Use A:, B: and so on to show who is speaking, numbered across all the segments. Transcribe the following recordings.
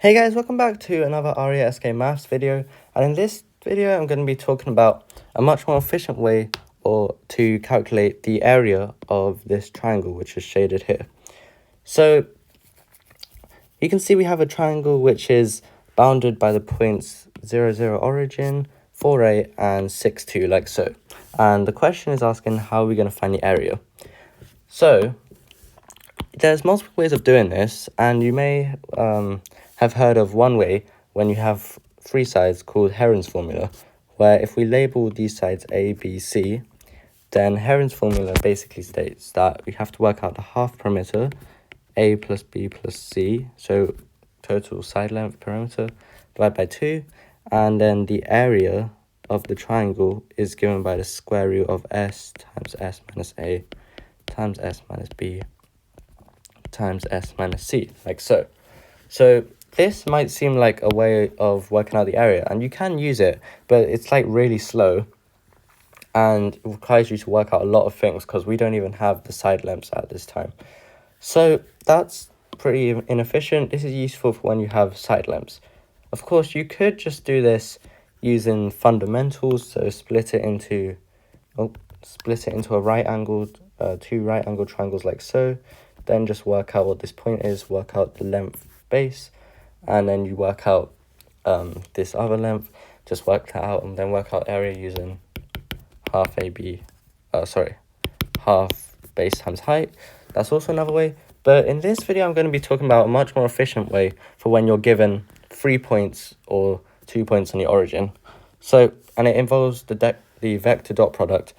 A: Hey guys, welcome back to another RESK Maths video, and in this video I'm going to be talking about a much more efficient way to calculate the area of this triangle, which is shaded here. So you can see we have a triangle which is bounded by the points 0, 0 origin, 4, 8 and 6, 2, like so. And the question is asking how we're going to find the area. So there's multiple ways of doing this, and you may have heard of one way when you have three sides called Heron's formula, where if we label these sides A, B, C, then Heron's formula basically states that we have to work out the half perimeter, A plus B plus C, so total side length perimeter, divided by 2, and then the area of the triangle is given by the square root of S times S minus A times S minus B times S minus C, like so. So this might seem like a way of working out the area, and you can use it, but it's like really slow and it requires you to work out a lot of things because we don't even have the side lengths at this time. So that's pretty inefficient. This is useful for when you have side lengths. Of course, you could just do this using fundamentals, so split it into a right angled, two right angled triangles like so. Then just work out what this point is, work out the length base, and then you work out this other length, just work that out, and then work out area using half base times height. That's also another way. But in this video, I'm going to be talking about a much more efficient way for when you're given 3 points or 2 points on the origin. So, and it involves the vector dot product.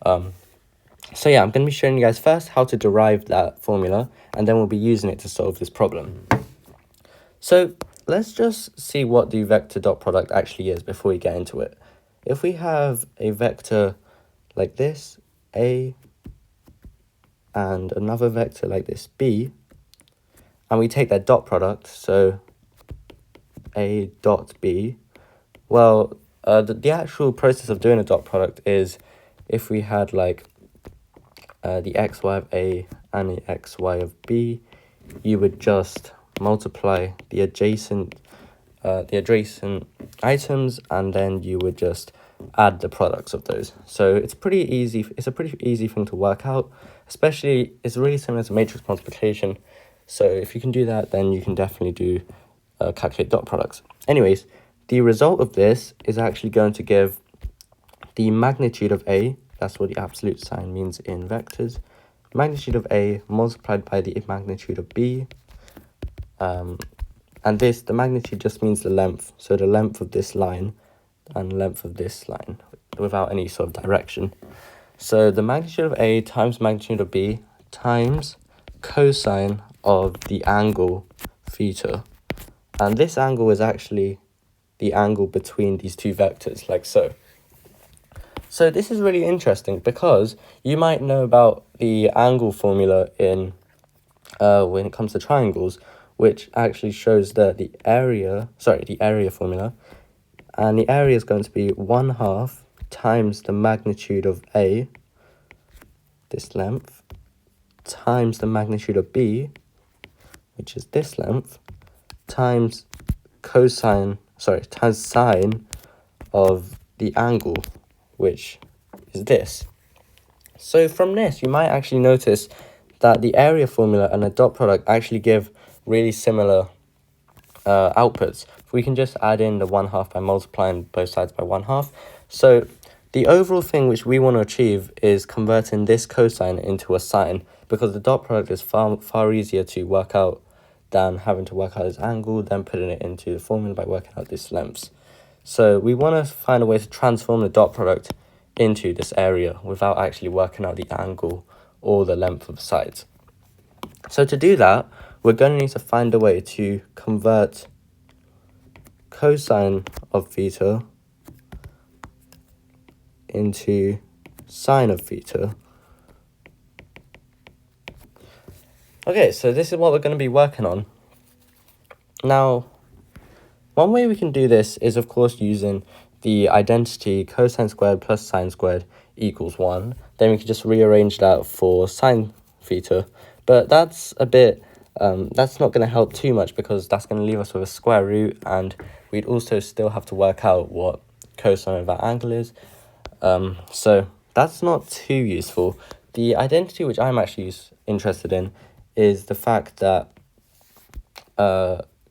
A: So yeah, I'm going to be showing you guys first how to derive that formula, and then we'll be using it to solve this problem. So let's just see what the vector dot product actually is before we get into it. If we have a vector like this, A, and another vector like this, B, and we take their dot product, so A dot B, well, the actual process of doing a dot product is if we had like the xy of A and the xy of B, you would just multiply the adjacent items, and then you would just add the products of those. So it's pretty easy. It's a pretty easy thing to work out, especially it's really similar to matrix multiplication. So if you can do that, then you can definitely do calculate dot products. Anyways, the result of this is actually going to give the magnitude of A. That's what the absolute sign means in vectors. Magnitude of A multiplied by the magnitude of B. And the magnitude just means the length. So the length of this line and length of this line without any sort of direction. So the magnitude of A times magnitude of B times cosine of the angle theta. And this angle is actually the angle between these two vectors, like so. So this is really interesting because you might know about the angle formula in when it comes to triangles, which actually shows that the area formula, and the area is going to be 1/2 times the magnitude of A, this length, times the magnitude of B, which is this length, times sine of the angle, which is this. So from this, you might actually notice that the area formula and the dot product actually give really similar outputs. We can just add in the 1/2 by multiplying both sides by 1/2. So the overall thing which we want to achieve is converting this cosine into a sine, because the dot product is far easier to work out than having to work out this angle, then putting it into the formula by working out this lengths. So we want to find a way to transform the dot product into this area without actually working out the angle or the length of the sides. So to do that, we're going to need to find a way to convert cosine of theta into sine of theta. Okay, so this is what we're going to be working on. Now, one way we can do this is, of course, using the identity cosine squared plus sine squared equals 1. Then we can just rearrange that for sine theta. But that's a bit That's not going to help too much because that's going to leave us with a square root, and we'd also still have to work out what cosine of that angle is. So that's not too useful. The identity which I'm actually interested in is the fact that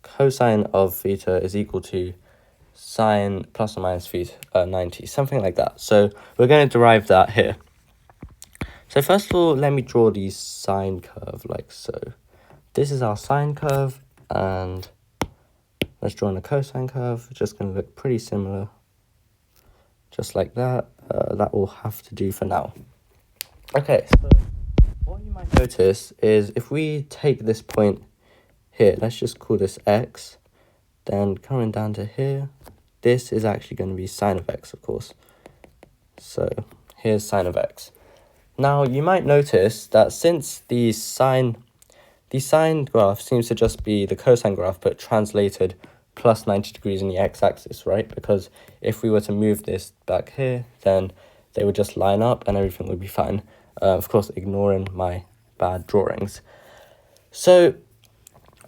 A: cosine of theta is equal to sine plus or minus theta 90, something like that. So we're going to derive that here. So first of all, let me draw the sine curve like so. This is our sine curve, and let's draw in a cosine curve. It's just going to look pretty similar, just like that. That will have to do for now. Okay, so what you might notice is if we take this point here, let's just call this x, then coming down to here, this is actually going to be sine of x, of course. So here's sine of x. Now you might notice that since the sine graph seems to just be the cosine graph but translated plus 90 degrees in the x-axis, right? Because if we were to move this back here, then they would just line up and everything would be fine. Of course, ignoring my bad drawings. So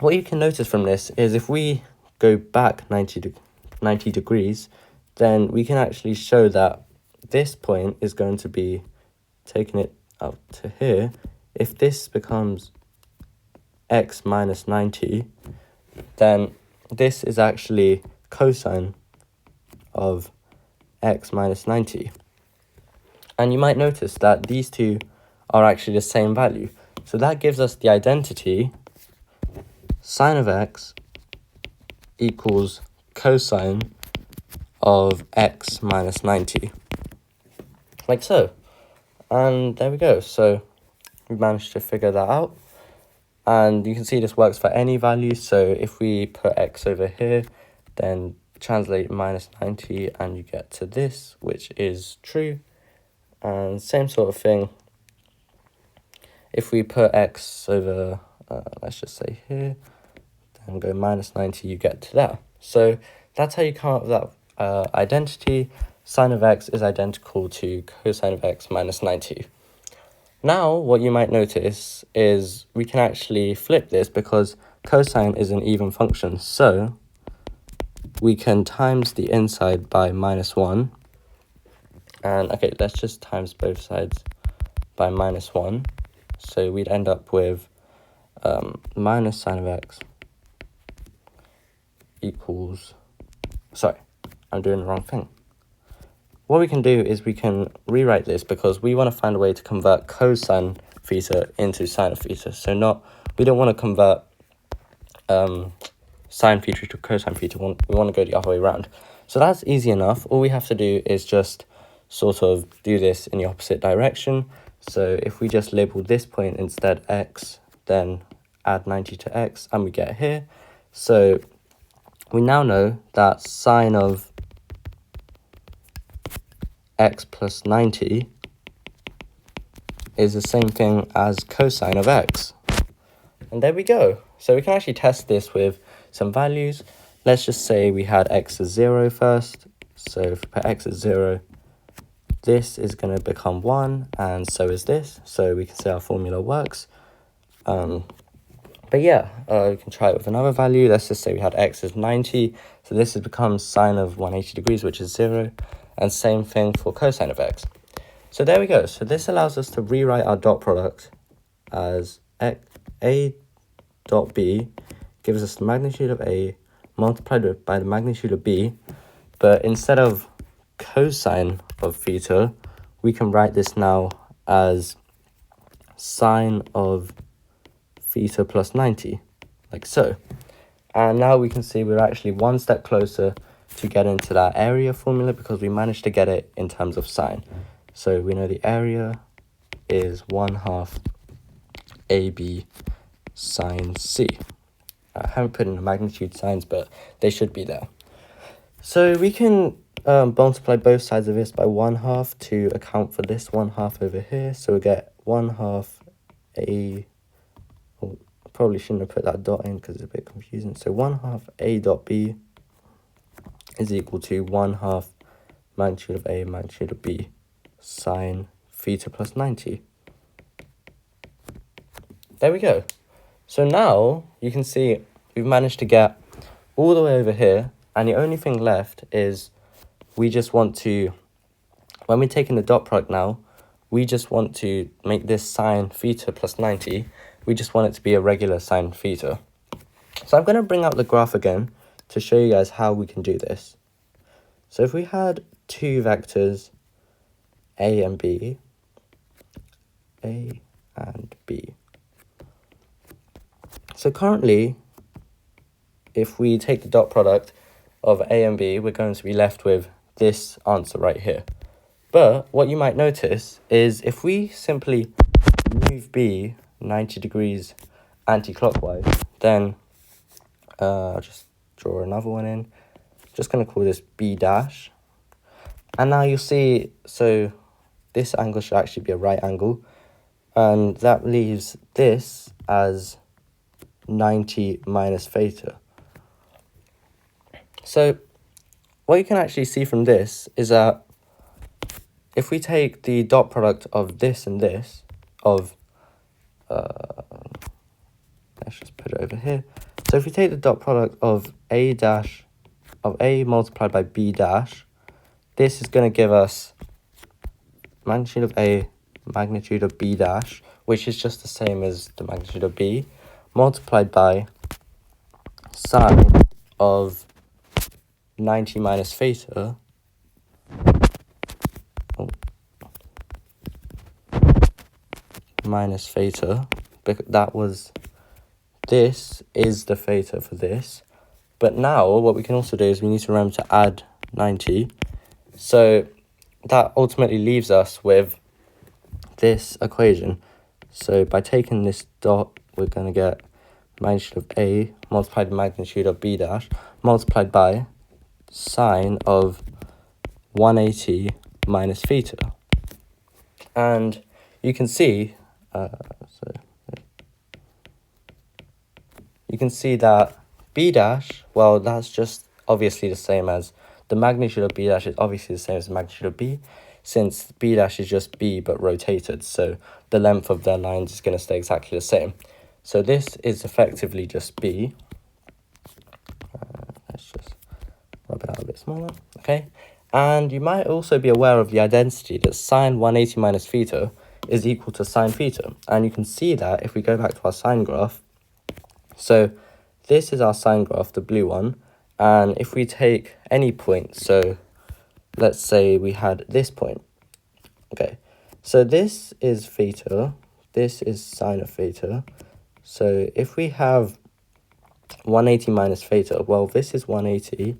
A: what you can notice from this is if we go back 90 degrees, then we can actually show that this point is going to be taking it up to here. If this becomes x minus 90, then this is actually cosine of x minus 90. And you might notice that these two are actually the same value. So that gives us the identity sine of x equals cosine of x minus 90. Like so. And there we go. So we managed to figure that out. And you can see this works for any value. So if we put x over here, then translate minus 90 and you get to this, which is true. And same sort of thing. If we put x over, let's just say here, then go minus 90, you get to that. So that's how you come up with that identity. Sine of x is identical to cosine of x minus 90. Now, what you might notice is we can actually flip this because cosine is an even function. So we can times the inside by minus 1. And okay, let's just times both sides by minus 1. So we'd end up with minus sine of x equals... Sorry, I'm doing the wrong thing. What we can do is we can rewrite this because we want to find a way to convert cosine theta into sine of theta. So we don't want to convert sine theta to cosine theta. We want to go the other way around. So that's easy enough. All we have to do is just sort of do this in the opposite direction. So if we just label this point instead x, then add 90 to x, and we get here. So we now know that sine of x plus 90 is the same thing as cosine of x. And there we go. So we can actually test this with some values. Let's just say we had x as 0 first. So if we put x as 0, this is going to become 1, and so is this. So we can say our formula works. But yeah, we can try it with another value. Let's just say we had x as 90. So this has become sine of 180 degrees, which is 0. And same thing for cosine of x. So there we go. So this allows us to rewrite our dot product as a dot b gives us the magnitude of a multiplied by the magnitude of b. But instead of cosine of theta, we can write this now as sine of theta plus 90, like so. And now we can see we're actually one step closer to get into that area formula because we managed to get it in terms of sine. So we know the area is 1/2 AB sine C. I haven't put in the magnitude signs, but they should be there. So we can multiply both sides of this by 1/2 to account for this 1/2 over here. So we get 1/2 A... Oh, probably shouldn't have put that dot in because it's a bit confusing. So 1/2 A dot B is equal to 1/2 magnitude of A magnitude of B sine theta plus 90. There we go. So now you can see we've managed to get all the way over here, and the only thing left is we just want to, when we're taking the dot product now, we just want to make this sine theta plus 90. We just want it to be a regular sine theta. So I'm going to bring out the graph again to show you guys how we can do this. So if we had two vectors, A and B, So currently, if we take the dot product of A and B, we're going to be left with this answer right here. But what you might notice is if we simply move B 90 degrees anti-clockwise, then I'll just draw another one in. Just going to call this B dash. And now you'll see, so this angle should actually be a right angle. And that leaves this as 90 minus theta. So what you can actually see from this is that if we take the dot product of this and this, let's just put it over here. So if we take the dot product of A multiplied by B dash, this is going to give us magnitude of A, magnitude of B dash, which is just the same as the magnitude of B, multiplied by sine of 90 minus theta, minus theta, because this is the theta for this. But now what we can also do is we need to remember to add 90. So that ultimately leaves us with this equation. So by taking this dot, we're going to get magnitude of A multiplied by magnitude of B dash multiplied by sine of 180 minus theta. And you can see, that B dash, well, that's just obviously the same as the magnitude of B dash is obviously the same as the magnitude of B, since B dash is just B but rotated, so the length of their lines is going to stay exactly the same. So this is effectively just B. Let's just rub it out a bit smaller, okay? And you might also be aware of the identity that sine 180 minus theta is equal to sine theta. And you can see that if we go back to our sine graph. So this is our sine graph, the blue one. And if we take any point, so let's say we had this point. Okay, so this is theta, this is sine of theta. So if we have 180 minus theta, well, this is 180,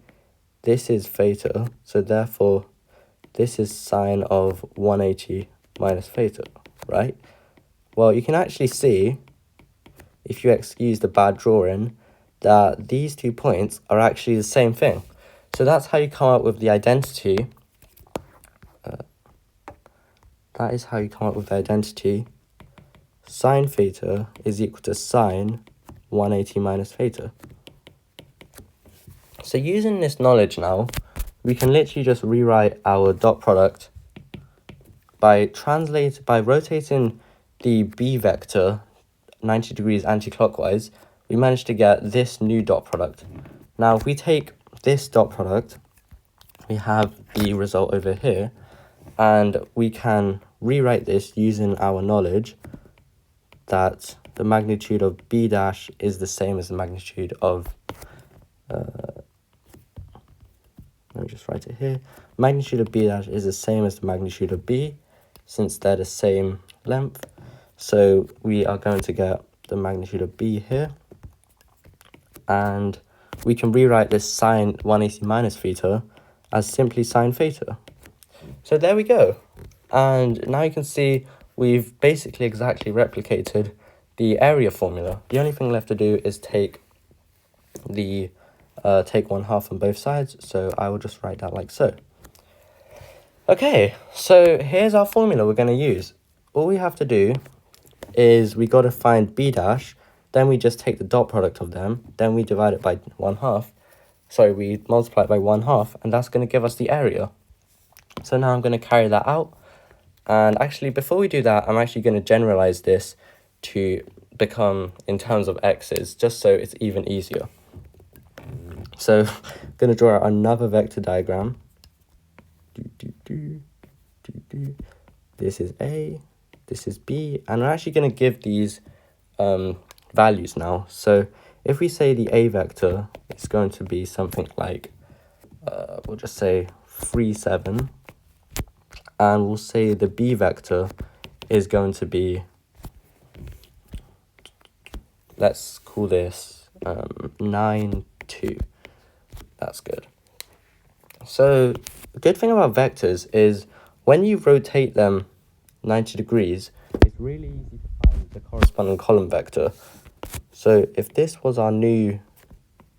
A: this is theta, so therefore this is sine of 180 minus theta, right? Well, you can actually see, if you excuse the bad drawing, that these 2 points are actually the same thing. So that's how you come up with the identity. That is how you come up with the identity. Sine theta is equal to sine 180 minus theta. So using this knowledge now, we can literally just rewrite our dot product by rotating the B vector 90 degrees anti-clockwise. We managed to get this new dot product. Now if we take this dot product, we have the result over here, and we can rewrite this using our knowledge that the magnitude of B dash is the same as the magnitude of, let me just write it here, magnitude of B dash is the same as the magnitude of B, since they're the same length. So we are going to get the magnitude of B here, and we can rewrite this sine 180 minus theta as simply sine theta. So there we go. And now you can see we've basically exactly replicated the area formula. The only thing left to do is take 1/2 on both sides. So I will just write that like so. Okay, so here's our formula we're going to use. All we have to do is we got to find B dash, then we just take the dot product of them, then we divide it by 1/2. Sorry, we multiply it by 1/2, and that's going to give us the area. So now I'm going to carry that out. And actually, before we do that, I'm actually going to generalize this to become in terms of x's, just so it's even easier. So I'm going to draw out another vector diagram. This is A, this is B, and we're actually going to give these values now. So if we say the A vector is going to be something like, we'll just say 3, 7, and we'll say the B vector is going to be, let's call this 9, 2. That's good. So the good thing about vectors is when you rotate them 90 degrees, it's really easy to find the corresponding column vector. So if this was our new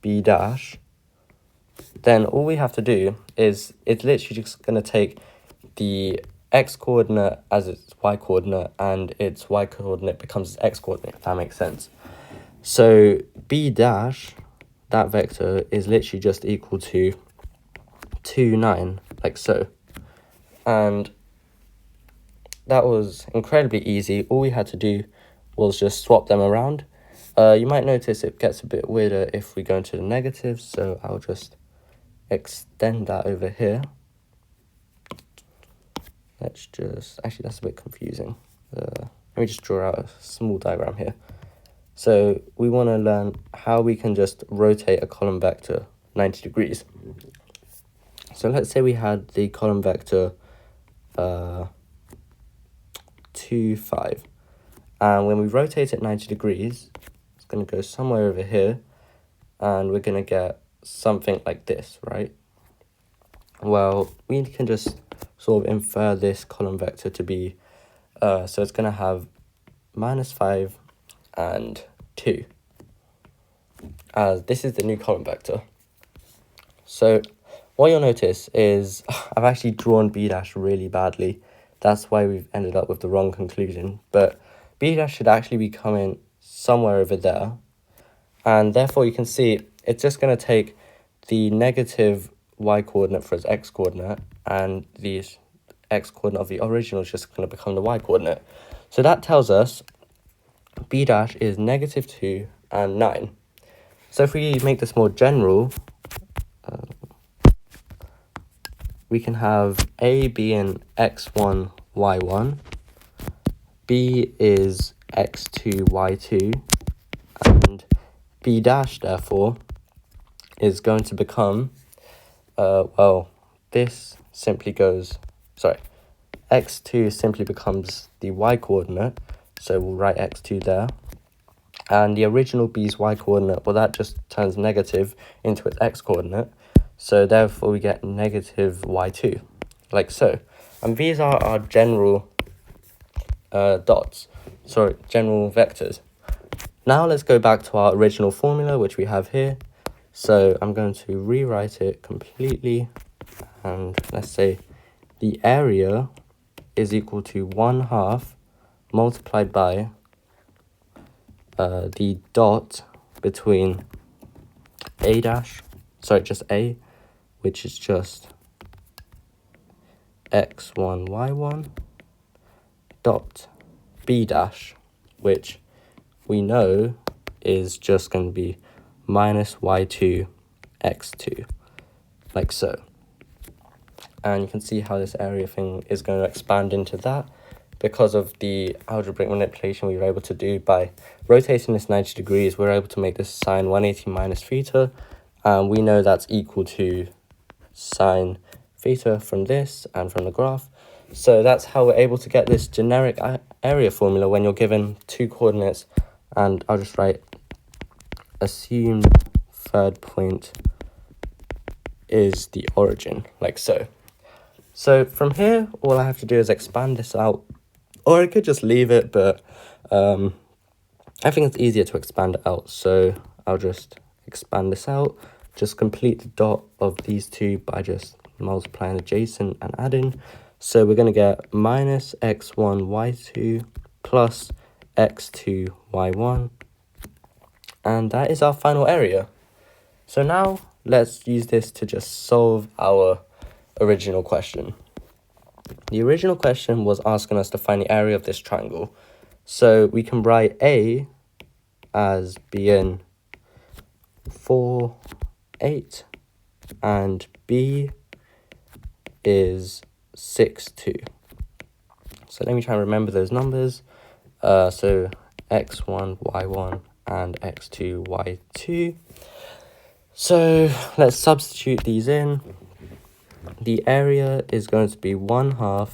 A: B dash, then all we have to do is it's literally just going to take the x coordinate as its y coordinate, and its y coordinate becomes its x coordinate, if that makes sense. So B dash, that vector, is literally just equal to 2, 9, like so. And that was incredibly easy. All we had to do was just swap them around. You might notice it gets a bit weirder if we go into the negatives, so I'll just extend that over here. Let's just, actually that's a bit confusing. Let me just draw out a small diagram here. So we want to learn how we can just rotate a column vector 90 degrees. So let's say we had the column vector 2, 5. And when we rotate it 90 degrees, it's going to go somewhere over here. And we're going to get something like this, right? Well, we can just sort of infer this column vector to be, so it's going to have -5 and 2. As this is the new column vector. So what you'll notice is I've actually drawn B dash really badly. That's why we've ended up with the wrong conclusion. But B dash should actually be coming somewhere over there. And therefore you can see it's just going to take the negative y coordinate for its x coordinate, and the x coordinate of the original is just going to become the y coordinate. So that tells us B dash is -2 and 9. So if we make this more general, we can have A being x1, y1, B is x2, y2, and B dash, therefore, is going to become, well, this simply goes, sorry, x2 simply becomes the y coordinate, so we'll write x2 there. And the original B's y coordinate, well, that just turns negative into its x coordinate. So therefore we get -y2, like so. And these are our general general vectors. Now let's go back to our original formula, which we have here. So I'm going to rewrite it completely. And let's say the area is equal to 1/2 multiplied by the dot between A dash, sorry, just A, which is just x1, y1, dot B dash, which we know is just going to be -y2, x2, like so. And you can see how this area thing is going to expand into that because of the algebraic manipulation we were able to do by rotating this 90 degrees. We're able to make this sine 180 minus theta, and we know that's equal to sine theta from this and from the graph. So that's how we're able to get this generic area formula when you're given two coordinates, and I'll just write assumed third point is the origin, like so. So from here, all I have to do is expand this out, or I could just leave it, but I think it's easier to expand it out. So I'll just expand this out, just complete the dot of these two by just multiplying adjacent and adding. So we're going to get -x1, y2 plus x2, y1. And that is our final area. So now let's use this to just solve our original question. The original question was asking us to find the area of this triangle. So we can write A as being 4, 8, and B is 6, 2. So let me try and remember those numbers. So x1, y1, and x2, y2. So let's substitute these in. The area is going to be 1/2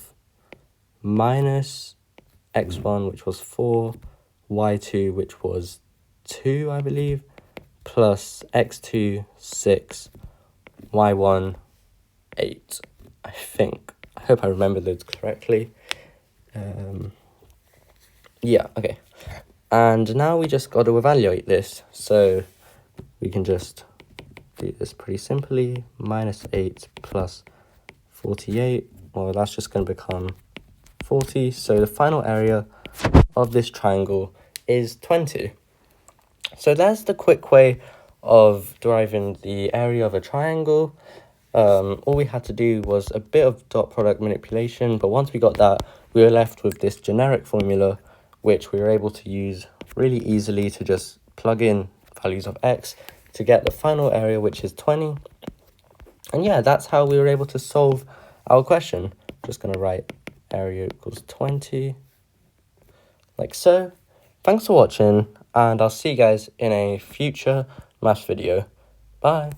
A: minus x1, which was 4, y2, which was 2, I believe, plus x2, 6, y1, 8, I think. I hope I remember those correctly. Yeah, okay. And now we just got to evaluate this. So we can just do this pretty simply. Minus 8 plus 48. Well, that's just going to become 40. So the final area of this triangle is 20. So that's the quick way of deriving the area of a triangle. All we had to do was a bit of dot product manipulation, but once we got that, we were left with this generic formula, which we were able to use really easily to just plug in values of x to get the final area, which is 20. And yeah, that's how we were able to solve our question. Just going to write area equals 20, like so. Thanks for watching, and I'll see you guys in a future maths video. Bye.